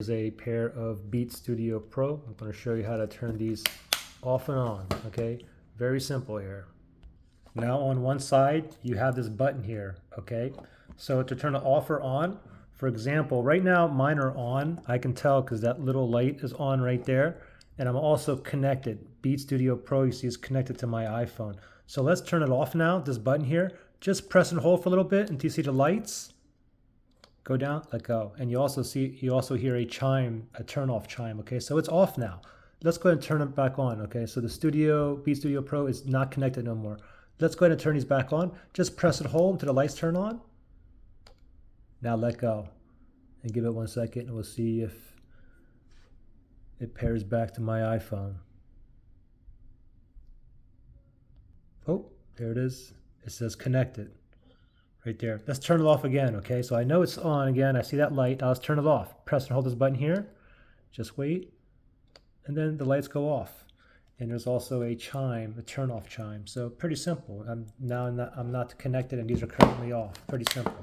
Is a pair of Beat Studio Pro. I'm going to show you how to turn these off and on, okay? Very simple here. Now on one side, you have this button here, okay? So to turn it off or on, for example, right now mine are on. I can tell because that little light is on right there. And I'm also connected. Beat Studio Pro, you see, is connected to my iPhone. So let's turn it off now, this button here. Just press and hold for a little bit until you see the lights. Go down, let go. And you also hear a chime, a turn off chime, okay? So it's off now. Let's go ahead and turn it back on, okay? So the Beat Studio Pro is not connected no more. Let's go ahead and turn these back on. Just press and hold until the lights turn on. Now let go. And give it 1 second and we'll see if it pairs back to my iPhone. Oh, there it is. It says connected. Right there. Let's turn it off again, okay? So I know it's on again. I see that light. Now let's turn it off. Press and hold this button here. Just wait. And then the lights go off. And there's also a chime, a turn off chime. So pretty simple. I'm not connected and these are currently off. Pretty simple.